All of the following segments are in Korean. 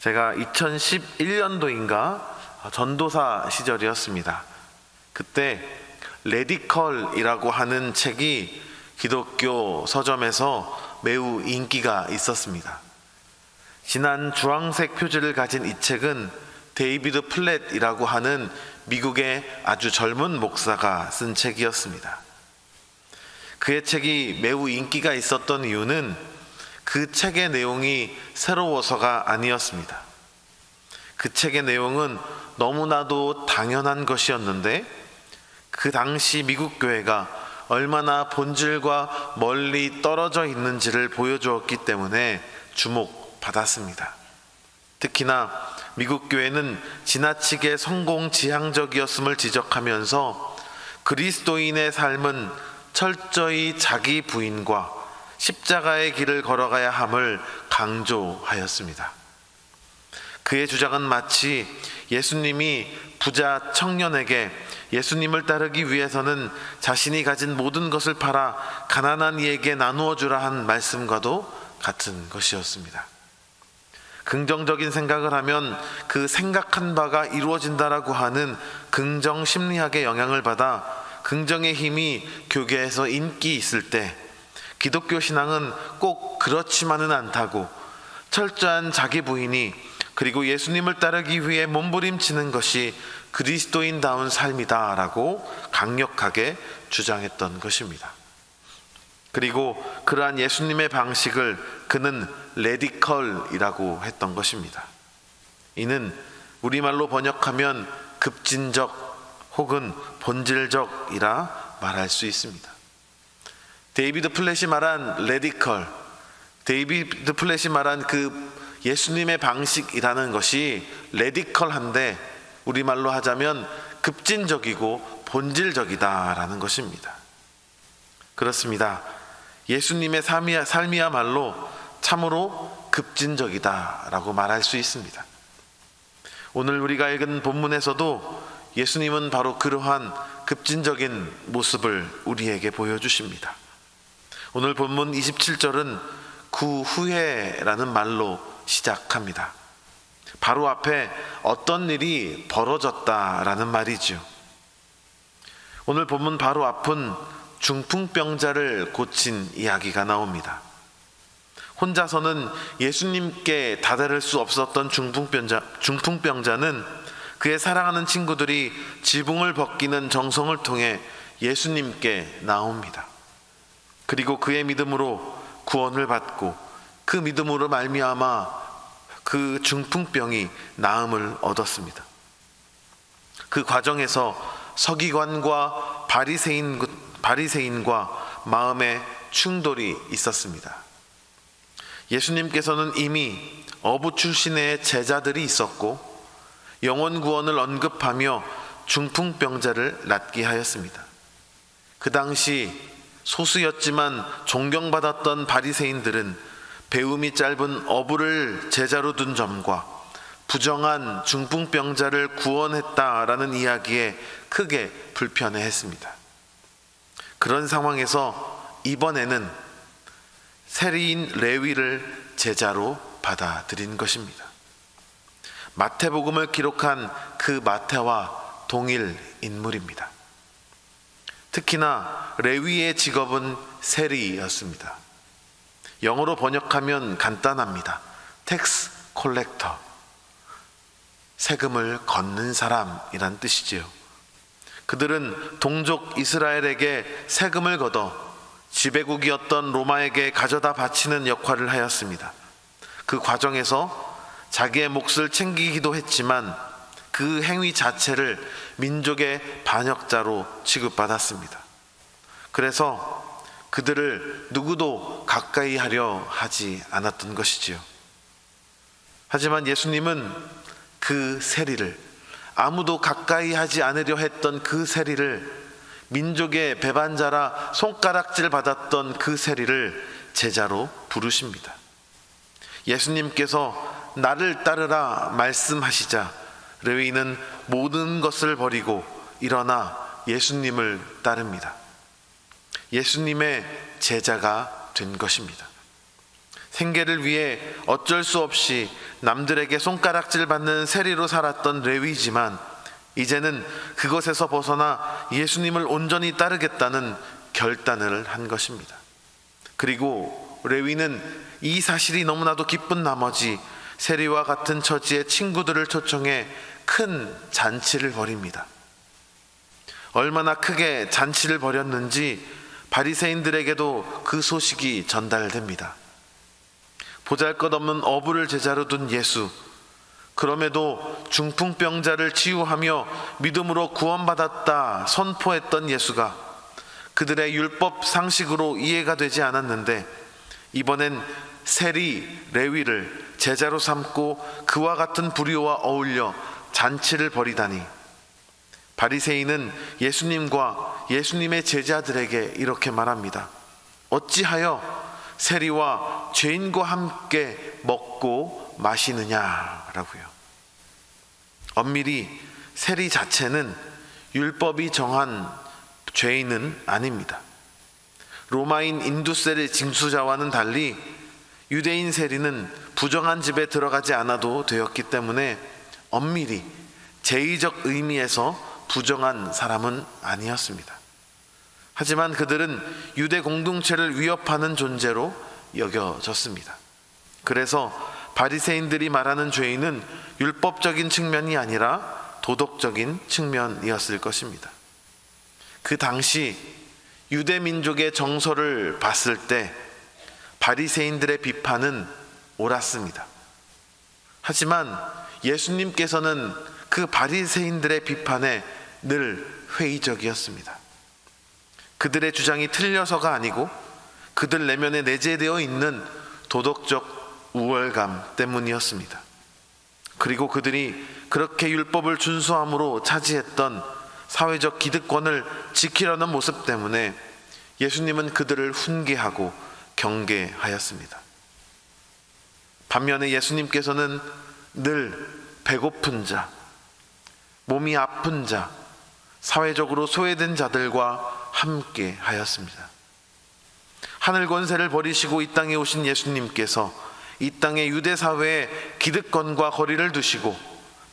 제가 2011년도인가 전도사 시절이었습니다. 그때 레디컬이라고 하는 책이 기독교 서점에서 매우 인기가 있었습니다. 진한 주황색 표지를 가진 이 책은 데이비드 플랫이라고 하는 미국의 아주 젊은 목사가 쓴 책이었습니다. 그의 책이 매우 인기가 있었던 이유는 그 책의 내용이 새로워서가 아니었습니다. 그 책의 내용은 너무나도 당연한 것이었는데 그 당시 미국 교회가 얼마나 본질과 멀리 떨어져 있는지를 보여주었기 때문에 주목받았습니다. 특히나 미국 교회는 지나치게 성공지향적이었음을 지적하면서 그리스도인의 삶은 철저히 자기 부인과 십자가의 길을 걸어가야 함을 강조하였습니다. 그의 주장은 마치 예수님이 부자 청년에게 예수님을 따르기 위해서는 자신이 가진 모든 것을 팔아 가난한 이에게 나누어 주라 한 말씀과도 같은 것이었습니다. 긍정적인 생각을 하면 그 생각한 바가 이루어진다라고 하는 긍정 심리학의 영향을 받아 긍정의 힘이 교계에서 인기 있을 때 기독교 신앙은 꼭 그렇지만은 않다고 철저한 자기 부인이 그리고 예수님을 따르기 위해 몸부림치는 것이 그리스도인다운 삶이다라고 강력하게 주장했던 것입니다. 그리고 그러한 예수님의 방식을 그는 레디컬이라고 했던 것입니다. 이는 우리말로 번역하면 급진적 혹은 본질적이라 말할 수 있습니다. 데이비드 플랫이 말한 레디컬, 데이비드 플랫이 말한 그 예수님의 방식이라는 것이 레디컬한데 우리말로 하자면 급진적이고 본질적이다라는 것입니다. 그렇습니다. 예수님의 삶이야말로 참으로 급진적이다라고 말할 수 있습니다. 오늘 우리가 읽은 본문에서도 예수님은 바로 그러한 급진적인 모습을 우리에게 보여주십니다. 오늘 본문 27절은 그 후에라는 말로 시작합니다. 바로 앞에 어떤 일이 벌어졌다라는 말이죠. 오늘 본문 바로 앞은 중풍병자를 고친 이야기가 나옵니다. 혼자서는 예수님께 다다를 수 없었던 중풍병자는 그의 사랑하는 친구들이 지붕을 벗기는 정성을 통해 예수님께 나옵니다. 그리고 그의 믿음으로 구원을 받고 그 믿음으로 말미암아 그 중풍병이 나음을 얻었습니다. 그 과정에서 서기관과 바리새인과 마음의 충돌이 있었습니다. 예수님께서는 이미 어부 출신의 제자들이 있었고 영혼 구원을 언급하며 중풍병자를 낫게 하였습니다. 그 당시 소수였지만 존경받았던 바리새인들은 배움이 짧은 어부를 제자로 둔 점과 부정한 중풍병자를 구원했다라는 이야기에 크게 불편해했습니다. 그런 상황에서 이번에는 세리인 레위를 제자로 받아들인 것입니다. 마태복음을 기록한 그 마태와 동일 인물입니다. 특히나 레위의 직업은 세리였습니다. 영어로 번역하면 간단합니다. 텍스 콜렉터, 세금을 걷는 사람이란 뜻이지요. 그들은 동족 이스라엘에게 세금을 걷어 지배국이었던 로마에게 가져다 바치는 역할을 하였습니다. 그 과정에서 자기의 몫을 챙기기도 했지만 그 행위 자체를 민족의 반역자로 취급받았습니다. 그래서 그들을 누구도 가까이 하려 하지 않았던 것이지요. 하지만 예수님은 그 세리를, 아무도 가까이 하지 않으려 했던 그 세리를, 민족의 배반자라 손가락질 받았던 그 세리를 제자로 부르십니다. 예수님께서 나를 따르라 말씀하시자 레위는 모든 것을 버리고 일어나 예수님을 따릅니다. 예수님의 제자가 된 것입니다. 생계를 위해 어쩔 수 없이 남들에게 손가락질 받는 세리로 살았던 레위지만 이제는 그것에서 벗어나 예수님을 온전히 따르겠다는 결단을 한 것입니다. 그리고 레위는 이 사실이 너무나도 기쁜 나머지 세리와 같은 처지의 친구들을 초청해 큰 잔치를 벌입니다. 얼마나 크게 잔치를 벌였는지 바리새인들에게도 그 소식이 전달됩니다. 보잘것없는 어부를 제자로 둔 예수, 그럼에도 중풍병자를 치유하며 믿음으로 구원받았다 선포했던 예수가 그들의 율법 상식으로 이해가 되지 않았는데 이번엔 세리 레위를 제자로 삼고 그와 같은 부류와 어울려 잔치를 벌이다니, 바리새인은 예수님과 예수님의 제자들에게 이렇게 말합니다. 어찌하여 세리와 죄인과 함께 먹고 마시느냐라고요. 엄밀히 세리 자체는 율법이 정한 죄인은 아닙니다. 로마인 인두세리 징수자와는 달리 유대인 세리는 부정한 집에 들어가지 않아도 되었기 때문에 엄밀히 제의적 의미에서 부정한 사람은 아니었습니다. 하지만 그들은 유대 공동체를 위협하는 존재로 여겨졌습니다. 그래서 바리새인들이 말하는 죄인은 율법적인 측면이 아니라 도덕적인 측면이었을 것입니다. 그 당시 유대 민족의 정서를 봤을 때 바리새인들의 비판은 옳았습니다. 하지만 예수님께서는 그 바리새인들의 비판에 늘 회의적이었습니다. 그들의 주장이 틀려서가 아니고 그들 내면에 내재되어 있는 도덕적 우월감 때문이었습니다. 그리고 그들이 그렇게 율법을 준수함으로 차지했던 사회적 기득권을 지키려는 모습 때문에 예수님은 그들을 훈계하고 경계하였습니다. 반면에 예수님께서는 늘 배고픈 자, 몸이 아픈 자, 사회적으로 소외된 자들과 함께 하였습니다. 하늘 권세를 버리시고 이 땅에 오신 예수님께서 이 땅의 유대 사회의 기득권과 거리를 두시고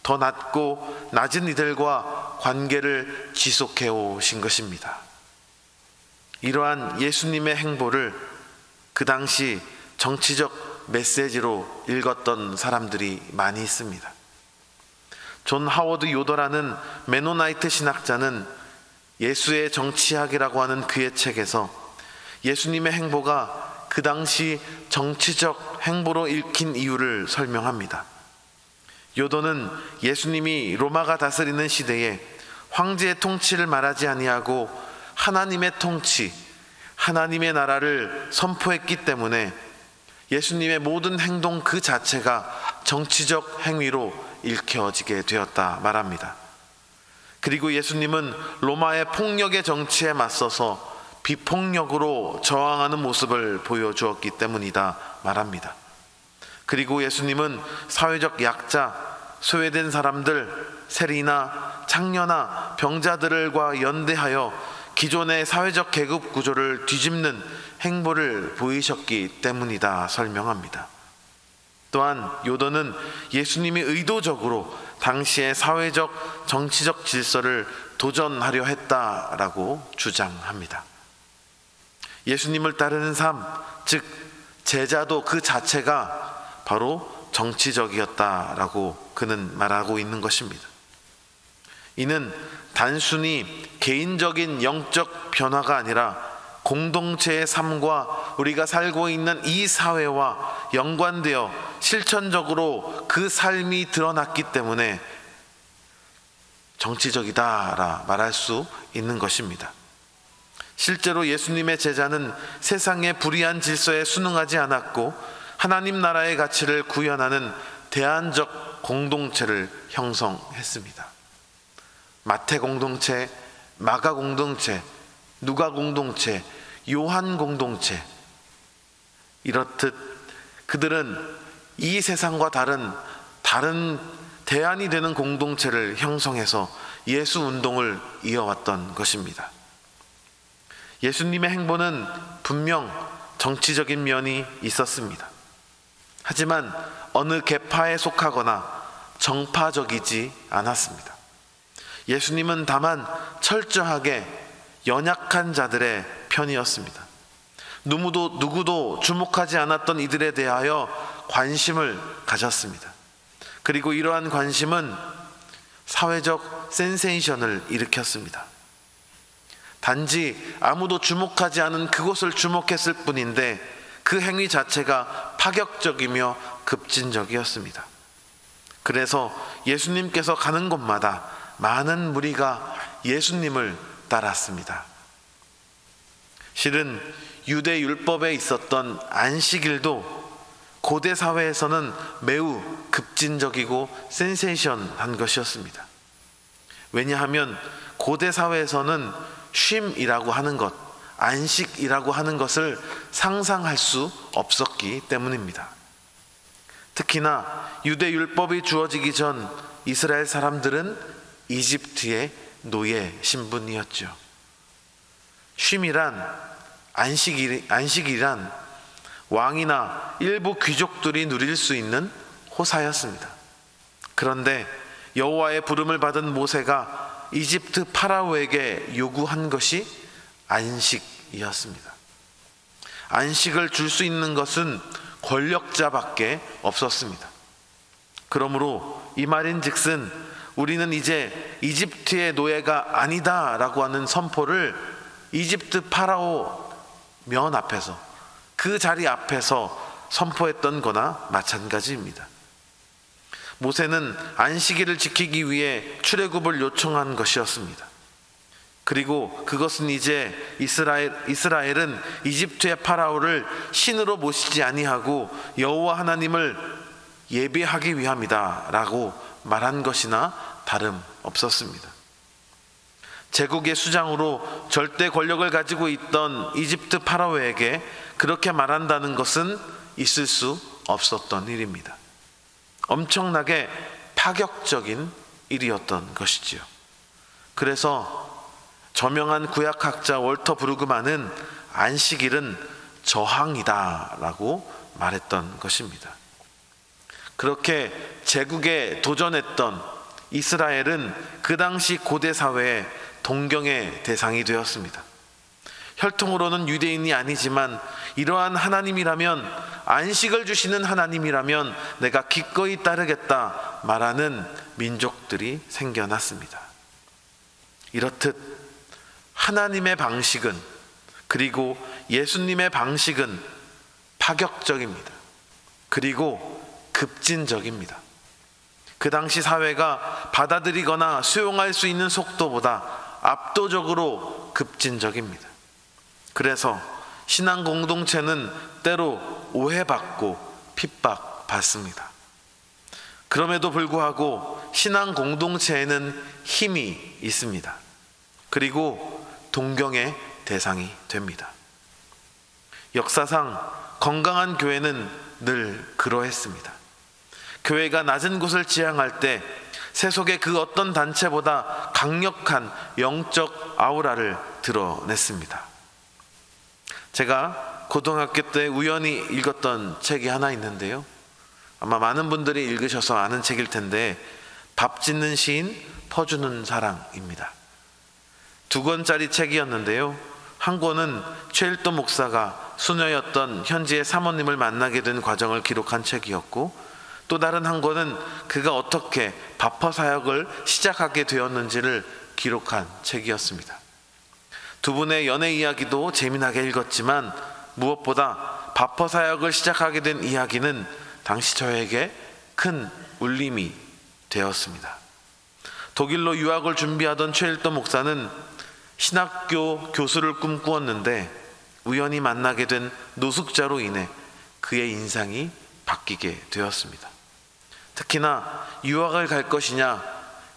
더 낮고 낮은 이들과 관계를 지속해 오신 것입니다. 이러한 예수님의 행보를 그 당시 정치적 메시지로 읽었던 사람들이 많이 있습니다. 존 하워드 요더라는 메노나이트 신학자는 예수의 정치학이라고 하는 그의 책에서 예수님의 행보가 그 당시 정치적 행보로 읽힌 이유를 설명합니다. 요더는 예수님이 로마가 다스리는 시대에 황제의 통치를 말하지 아니하고 하나님의 통치, 하나님의 나라를 선포했기 때문에 예수님의 모든 행동 그 자체가 정치적 행위로 읽혀지게 되었다 말합니다. 그리고 예수님은 로마의 폭력의 정치에 맞서서 비폭력으로 저항하는 모습을 보여주었기 때문이다 말합니다. 그리고 예수님은 사회적 약자, 소외된 사람들, 세리나 창녀나 병자들과 연대하여 기존의 사회적 계급 구조를 뒤집는 행보를 보이셨기 때문이다 설명합니다. 또한 요더는 예수님이 의도적으로 당시의 사회적 정치적 질서를 도전하려 했다라고 주장합니다. 예수님을 따르는 삶, 즉 제자도 그 자체가 바로 정치적이었다라고 그는 말하고 있는 것입니다. 이는 단순히 개인적인 영적 변화가 아니라 공동체의 삶과 우리가 살고 있는 이 사회와 연관되어 실천적으로 그 삶이 드러났기 때문에 정치적이다라 말할 수 있는 것입니다. 실제로 예수님의 제자는 세상의 불의한 질서에 순응하지 않았고 하나님 나라의 가치를 구현하는 대안적 공동체를 형성했습니다. 마태 공동체, 마가 공동체, 누가 공동체, 요한 공동체, 이렇듯 그들은 이 세상과 다른 대안이 되는 공동체를 형성해서 예수 운동을 이어왔던 것입니다. 예수님의 행보는 분명 정치적인 면이 있었습니다. 하지만 어느 계파에 속하거나 정파적이지 않았습니다. 예수님은 다만 철저하게 연약한 자들의 편이었습니다. 누구도 주목하지 않았던 이들에 대하여 관심을 가졌습니다. 그리고 이러한 관심은 사회적 센세이션을 일으켰습니다. 단지 아무도 주목하지 않은 그곳을 주목했을 뿐인데 그 행위 자체가 파격적이며 급진적이었습니다. 그래서 예수님께서 가는 곳마다 많은 무리가 예수님을 따랐습니다. 실은 유대 율법에 있었던 안식일도 고대 사회에서는 매우 급진적이고 센세이션한 것이었습니다. 왜냐하면 고대 사회에서는 쉼이라고 하는 것, 안식이라고 하는 것을 상상할 수 없었기 때문입니다. 특히나 유대 율법이 주어지기 전 이스라엘 사람들은 이집트의 노예 신분이었죠. 쉼이란 안식이란 왕이나 일부 귀족들이 누릴 수 있는 호사였습니다. 그런데 여호와의 부름을 받은 모세가 이집트 파라오에게 요구한 것이 안식이었습니다. 안식을 줄 수 있는 것은 권력자밖에 없었습니다. 그러므로 이 말인즉슨 우리는 이제 이집트의 노예가 아니다 라고 하는 선포를 이집트 파라오 면 앞에서, 그 자리 앞에서 선포했던 거나 마찬가지입니다. 모세는 안식일을 지키기 위해 출애굽을 요청한 것이었습니다. 그리고 그것은 이제 이스라엘은 이집트의 파라오를 신으로 모시지 아니하고 여호와 하나님을 예배하기 위함이다 라고 말한 것이나 다름없었습니다. 제국의 수장으로 절대 권력을 가지고 있던 이집트 파라오에게 그렇게 말한다는 것은 있을 수 없었던 일입니다. 엄청나게 파격적인 일이었던 것이지요. 그래서 저명한 구약학자 월터 브루그만은 안식일은 저항이다 라고 말했던 것입니다. 그렇게 제국에 도전했던 이스라엘은 그 당시 고대 사회에 동경의 대상이 되었습니다. 혈통으로는 유대인이 아니지만 이러한 하나님이라면, 안식을 주시는 하나님이라면 내가 기꺼이 따르겠다 말하는 민족들이 생겨났습니다. 이렇듯 하나님의 방식은, 그리고 예수님의 방식은 파격적입니다. 그리고 급진적입니다. 그 당시 사회가 받아들이거나 수용할 수 있는 속도보다 압도적으로 급진적입니다. 그래서 신앙 공동체는 때로 오해받고 핍박받습니다. 그럼에도 불구하고 신앙 공동체에는 힘이 있습니다. 그리고 동경의 대상이 됩니다. 역사상 건강한 교회는 늘 그러했습니다. 교회가 낮은 곳을 지향할 때 세속의 그 어떤 단체보다 강력한 영적 아우라를 드러냈습니다. 제가 고등학교 때 우연히 읽었던 책이 하나 있는데요, 아마 많은 분들이 읽으셔서 아는 책일 텐데, 밥 짓는 시인, 퍼주는 사랑입니다. 2권짜리 책이었는데요, 한 권은 최일도 목사가 수녀였던 현지의 사모님을 만나게 된 과정을 기록한 책이었고, 또 다른 한 권은 그가 어떻게 바퍼 사역을 시작하게 되었는지를 기록한 책이었습니다. 두 분의 연애 이야기도 재미나게 읽었지만 무엇보다 바퍼 사역을 시작하게 된 이야기는 당시 저에게 큰 울림이 되었습니다. 독일로 유학을 준비하던 최일도 목사는 신학교 교수를 꿈꾸었는데 우연히 만나게 된 노숙자로 인해 그의 인상이 바뀌게 되었습니다. 특히나 유학을 갈 것이냐,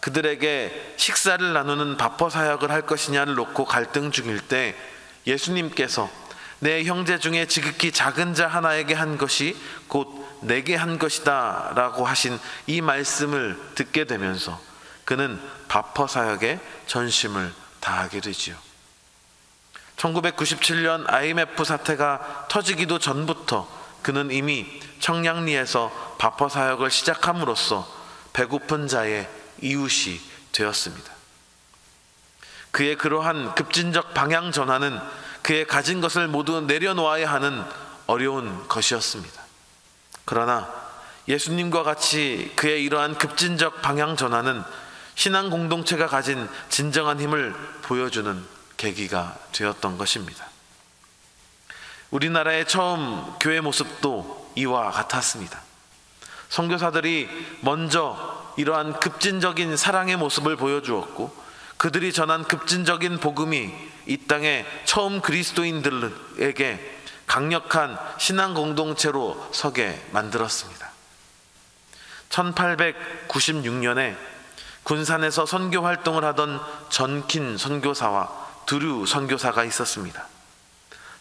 그들에게 식사를 나누는 바퍼 사역을 할 것이냐를 놓고 갈등 중일 때 예수님께서 내 형제 중에 지극히 작은 자 하나에게 한 것이 곧 내게 한 것이다 라고 하신 이 말씀을 듣게 되면서 그는 바퍼 사역에 전심을 다하게 되지요. 1997년 IMF 사태가 터지기도 전부터 그는 이미 청량리에서 바퍼 사역을 시작함으로써 배고픈 자의 이웃이 되었습니다. 그의 그러한 급진적 방향 전환은 그의 가진 것을 모두 내려놓아야 하는 어려운 것이었습니다. 그러나 예수님과 같이 그의 이러한 급진적 방향 전환은 신앙 공동체가 가진 진정한 힘을 보여주는 계기가 되었던 것입니다. 우리나라의 처음 교회 모습도 이와 같았습니다. 선교사들이 먼저 이러한 급진적인 사랑의 모습을 보여주었고, 그들이 전한 급진적인 복음이 이 땅에 처음 그리스도인들에게 강력한 신앙 공동체로 서게 만들었습니다. 1896년에 군산에서 선교 활동을 하던 전킨 선교사와 두류 선교사가 있었습니다.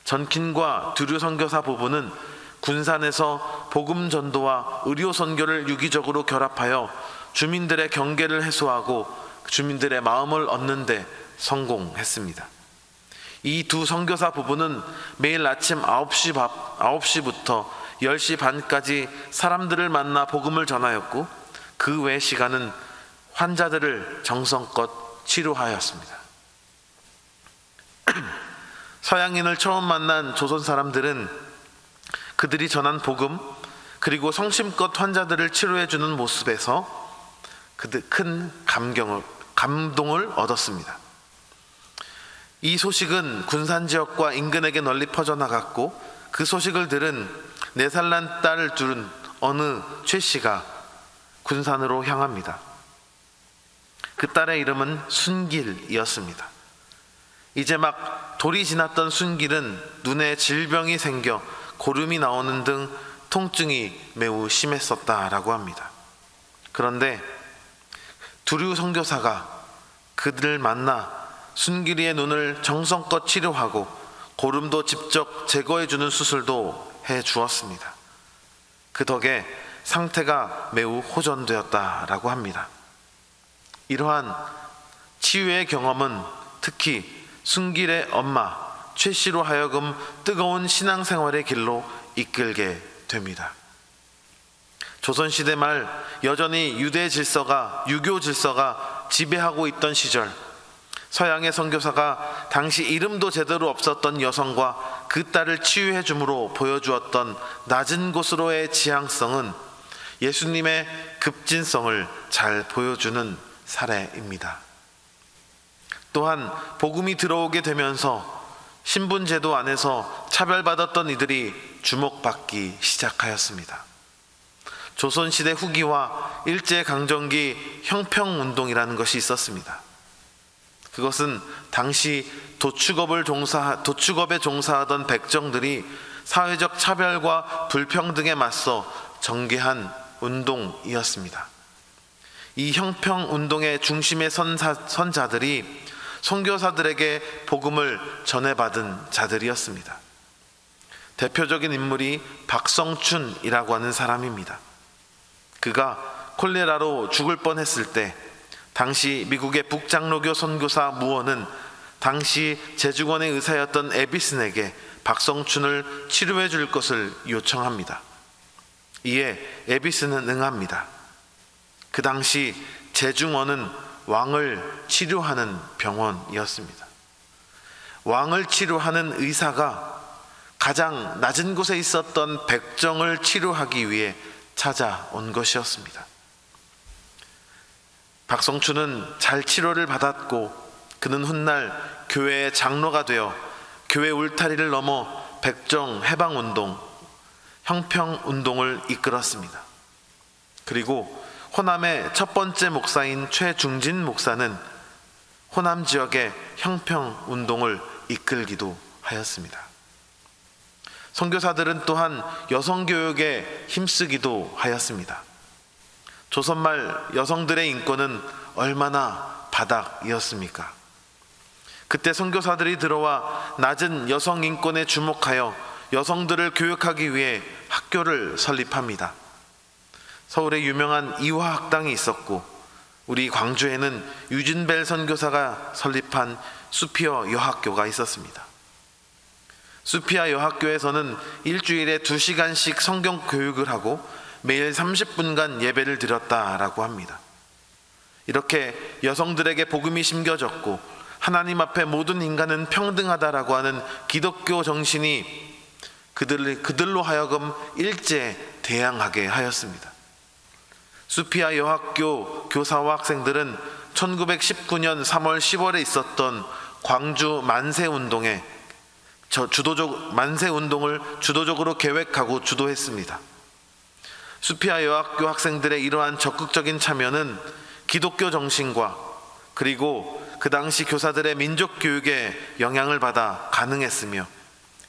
전킨과 두류 선교사 부부는 군산에서 복음 전도와 의료 선교를 유기적으로 결합하여 주민들의 경계를 해소하고 주민들의 마음을 얻는 데 성공했습니다. 이 두 선교사 부부는 매일 아침 9시부터 10시 반까지 사람들을 만나 복음을 전하였고, 그 외 시간은 환자들을 정성껏 치료하였습니다. 서양인을 처음 만난 조선 사람들은 그들이 전한 복음, 그리고 성심껏 환자들을 치료해주는 모습에서 그들 큰 감동을 얻었습니다. 이 소식은 군산 지역과 인근에게 널리 퍼져나갔고, 그 소식을 들은 4살 난 딸을 두른 어느 최 씨가 군산으로 향합니다. 그 딸의 이름은 순길이었습니다. 이제 막 돌이 지났던 순길은 눈에 질병이 생겨 고름이 나오는 등 통증이 매우 심했었다라고 합니다. 그런데 두류 선교사가 그들을 만나 순길이의 눈을 정성껏 치료하고 고름도 직접 제거해주는 수술도 해주었습니다. 그 덕에 상태가 매우 호전되었다라고 합니다. 이러한 치유의 경험은 특히 순길의 엄마 최 씨로 하여금 뜨거운 신앙생활의 길로 이끌게 됩니다. 조선시대 말 여전히 유교 질서가 지배하고 있던 시절, 서양의 선교사가 당시 이름도 제대로 없었던 여성과 그 딸을 치유해 줌으로 보여주었던 낮은 곳으로의 지향성은 예수님의 급진성을 잘 보여주는 사례입니다. 또한 복음이 들어오게 되면서 신분제도 안에서 차별받았던 이들이 주목받기 시작하였습니다. 조선시대 후기와 일제강점기 형평운동이라는 것이 있었습니다. 그것은 당시 도축업에 종사하던 백정들이 사회적 차별과 불평등에 맞서 전개한 운동이었습니다. 이 형평운동의 중심에 선 자들이 선교사들에게 복음을 전해받은 자들이었습니다. 대표적인 인물이 박성춘이라고 하는 사람입니다. 그가 콜레라로 죽을 뻔했을 때 당시 미국의 북장로교 선교사 무어는 당시 제주권의 의사였던 에비슨에게 박성춘을 치료해 줄 것을 요청합니다. 이에 에비슨은 응합니다. 그 당시 제중원은 왕을 치료하는 병원이었습니다. 왕을 치료하는 의사가 가장 낮은 곳에 있었던 백정을 치료하기 위해 찾아온 것이었습니다. 박성춘은 잘 치료를 받았고, 그는 훗날 교회의 장로가 되어 교회 울타리를 넘어 백정 해방운동, 형평운동을 이끌었습니다. 그리고 호남의 첫 번째 목사인 최중진 목사는 호남 지역의 형평운동을 이끌기도 하였습니다. 선교사들은 또한 여성교육에 힘쓰기도 하였습니다. 조선말 여성들의 인권은 얼마나 바닥이었습니까? 그때 선교사들이 들어와 낮은 여성 인권에 주목하여 여성들을 교육하기 위해 학교를 설립합니다. 서울에 유명한 이화학당이 있었고, 우리 광주에는 유진벨 선교사가 설립한 수피어 여학교가 있었습니다. 수피아 여학교에서는 일주일에 2시간씩 성경 교육을 하고 매일 30분간 예배를 드렸다라고 합니다. 이렇게 여성들에게 복음이 심겨졌고 하나님 앞에 모든 인간은 평등하다라고 하는 기독교 정신이 그들로 하여금 일제 대항하게 하였습니다. 수피아 여학교 교사와 학생들은 1919년 3월 10월에 있었던 광주 만세운동을 주도적으로 계획하고 주도했습니다. 수피아 여학교 학생들의 이러한 적극적인 참여는 기독교 정신과 그리고 그 당시 교사들의 민족 교육에 영향을 받아 가능했으며,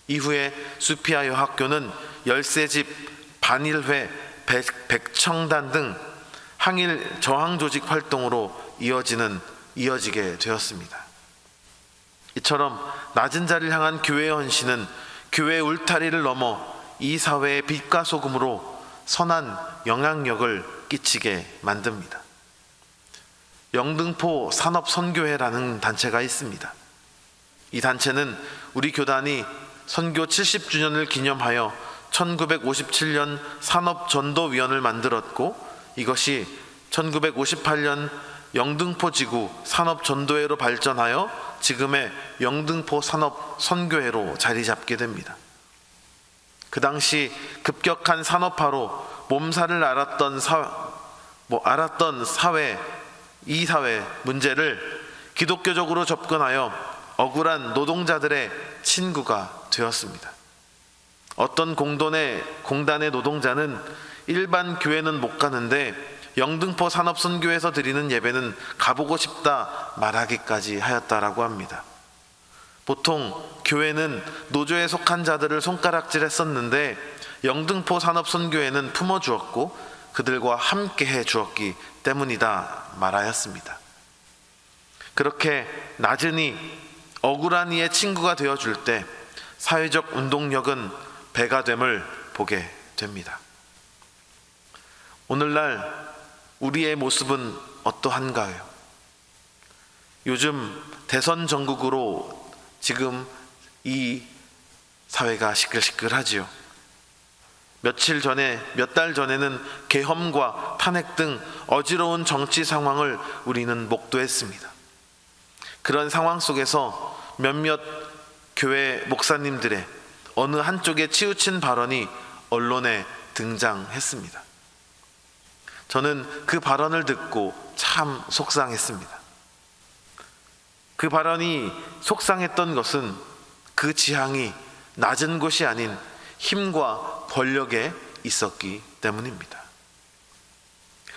이후에 수피아 여학교는 열세집, 반일회, 백청단 등 항일 저항 조직 활동으로 이어지게 되었습니다. 이처럼 낮은 자리를 향한 교회의 헌신은 교회의 울타리를 넘어 이 사회의 빛과 소금으로 선한 영향력을 끼치게 만듭니다. 영등포 산업선교회라는 단체가 있습니다. 이 단체는 우리 교단이 선교 70주년을 기념하여 1957년 산업전도위원을 만들었고, 이것이 1958년 영등포지구 산업전도회로 발전하여 지금의 영등포 산업선교회로 자리 잡게 됩니다. 그 당시 급격한 산업화로 몸살을 앓았던 이 사회 문제를 기독교적으로 접근하여 억울한 노동자들의 친구가 되었습니다. 어떤 공단의 노동자는 일반 교회는 못 가는데 영등포 산업선교에서 드리는 예배는 가보고 싶다 말하기까지 하였다라고 합니다. 보통 교회는 노조에 속한 자들을 손가락질했었는데 영등포 산업선교회는 품어주었고 그들과 함께 해주었기 때문이다 말하였습니다. 그렇게 나중에 억울한 이의 친구가 되어줄 때 사회적 운동력은 배가 됨을 보게 됩니다. 오늘날 우리의 모습은 어떠한가요? 요즘 대선 전국으로 지금 이 사회가 시끌시끌하지요. 몇 달 전에는 계엄과 탄핵 등 어지러운 정치 상황을 우리는 목도했습니다. 그런 상황 속에서 몇몇 교회 목사님들의 어느 한쪽에 치우친 발언이 언론에 등장했습니다. 저는 그 발언을 듣고 참 속상했습니다. 그 발언이 속상했던 것은 그 지향이 낮은 곳이 아닌 힘과 권력에 있었기 때문입니다.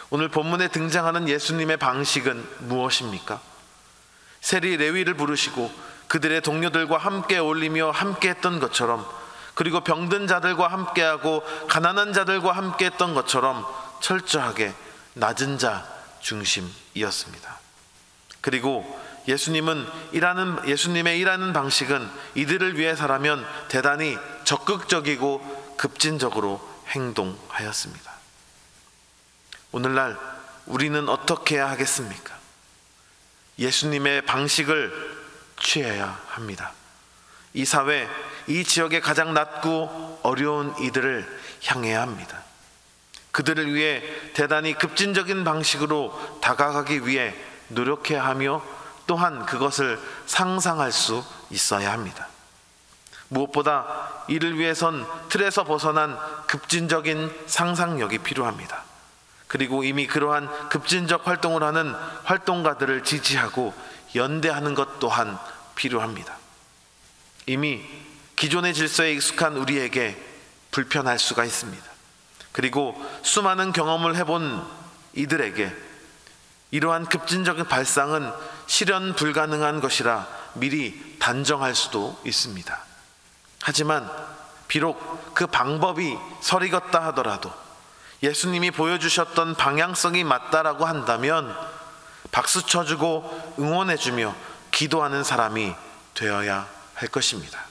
오늘 본문에 등장하는 예수님의 방식은 무엇입니까? 세리 레위를 부르시고 그들의 동료들과 함께 어울리며 함께 했던 것처럼, 그리고 병든 자들과 함께하고 가난한 자들과 함께 했던 것처럼 철저하게 낮은 자 중심이었습니다. 그리고 예수님의 일하는 방식은 이들을 위해서라면 대단히 적극적이고 급진적으로 행동하였습니다. 오늘날 우리는 어떻게 해야 하겠습니까? 예수님의 방식을 취해야 합니다. 이 사회, 이 지역의 가장 낮고 어려운 이들을 향해야 합니다. 그들을 위해 대단히 급진적인 방식으로 다가가기 위해 노력해야 하며, 또한 그것을 상상할 수 있어야 합니다. 무엇보다 이를 위해선 틀에서 벗어난 급진적인 상상력이 필요합니다. 그리고 이미 그러한 급진적 활동을 하는 활동가들을 지지하고 연대하는 것 또한 필요합니다. 이미 기존의 질서에 익숙한 우리에게 불편할 수가 있습니다. 그리고 수많은 경험을 해본 이들에게 이러한 급진적인 발상은 실현 불가능한 것이라 미리 단정할 수도 있습니다. 하지만 비록 그 방법이 서리걷다 하더라도 예수님이 보여주셨던 방향성이 맞다라고 한다면 박수 쳐주고 응원해주며 기도하는 사람이 되어야 할 것입니다.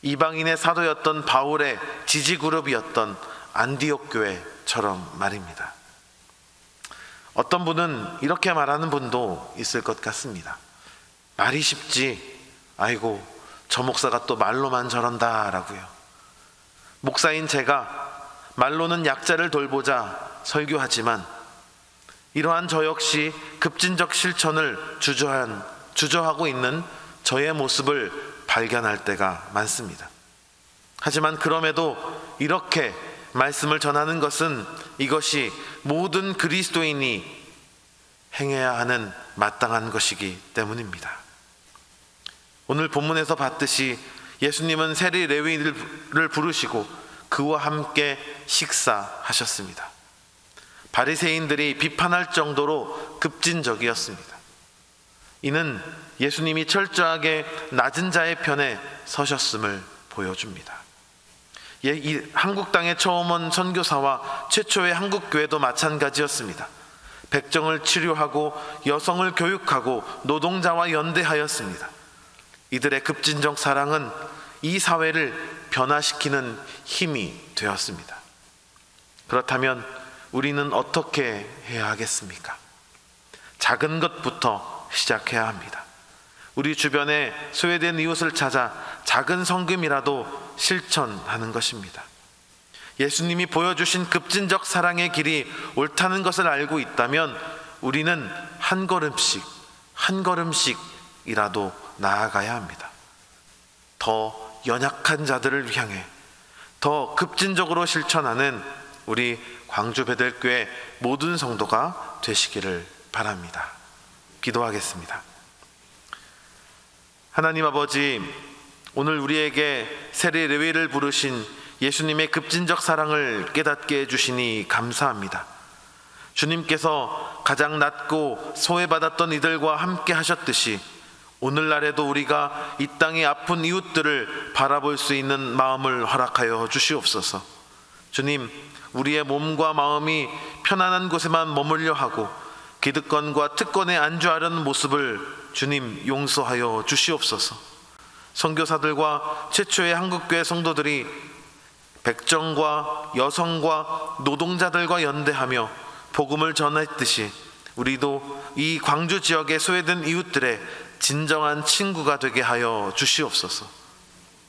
이방인의 사도였던 바울의 지지그룹이었던 안디옥 교회처럼 말입니다. 어떤 분은 이렇게 말하는 분도 있을 것 같습니다. 말이 쉽지, 아이고 저 목사가 또 말로만 저런다라고요. 목사인 제가 말로는 약자를 돌보자 설교하지만 이러한 저 역시 급진적 실천을 주저하고 있는 저의 모습을 발견할 때가 많습니다. 하지만 그럼에도 이렇게 말씀을 전하는 것은 이것이 모든 그리스도인이 행해야 하는 마땅한 것이기 때문입니다. 오늘 본문에서 봤듯이 예수님은 세리 레위를 부르시고 그와 함께 식사하셨습니다. 바리새인들이 비판할 정도로 급진적이었습니다. 이는 예수님이 철저하게 낮은 자의 편에 서셨음을 보여줍니다. 이 한국 땅에 처음 온 선교사와 최초의 한국교회도 마찬가지였습니다. 백정을 치료하고 여성을 교육하고 노동자와 연대하였습니다. 이들의 급진적 사랑은 이 사회를 변화시키는 힘이 되었습니다. 그렇다면 우리는 어떻게 해야 하겠습니까? 작은 것부터 시작해야 합니다. 우리 주변에 소외된 이웃을 찾아 작은 성금이라도 실천하는 것입니다. 예수님이 보여주신 급진적 사랑의 길이 옳다는 것을 알고 있다면 우리는 한 걸음씩이라도 나아가야 합니다. 더 연약한 자들을 향해 더 급진적으로 실천하는 우리 광주 베들교회 모든 성도가 되시기를 바랍니다. 기도하겠습니다. 하나님 아버지, 오늘 우리에게 세리 레위를 부르신 예수님의 급진적 사랑을 깨닫게 해주시니 감사합니다. 주님께서 가장 낮고 소외받았던 이들과 함께 하셨듯이 오늘날에도 우리가 이 땅의 아픈 이웃들을 바라볼 수 있는 마음을 허락하여 주시옵소서. 주님, 우리의 몸과 마음이 편안한 곳에만 머물려 하고 기득권과 특권에 안주하려는 모습을 주님 용서하여 주시옵소서. 선교사들과 최초의 한국교회 성도들이 백정과 여성과 노동자들과 연대하며 복음을 전했듯이 우리도 이 광주 지역의 소외된 이웃들의 진정한 친구가 되게 하여 주시옵소서.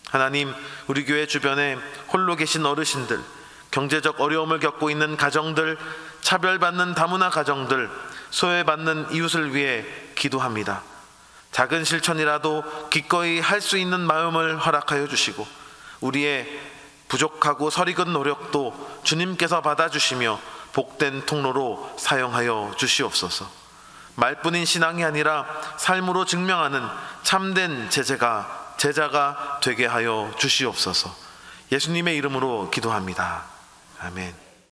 하나님, 우리 교회 주변에 홀로 계신 어르신들, 경제적 어려움을 겪고 있는 가정들, 차별받는 다문화 가정들, 소외받는 이웃을 위해 기도합니다. 작은 실천이라도 기꺼이 할 수 있는 마음을 허락하여 주시고 우리의 부족하고 설익은 노력도 주님께서 받아주시며 복된 통로로 사용하여 주시옵소서. 말뿐인 신앙이 아니라 삶으로 증명하는 참된 제자가 되게 하여 주시옵소서. 예수님의 이름으로 기도합니다. 아멘.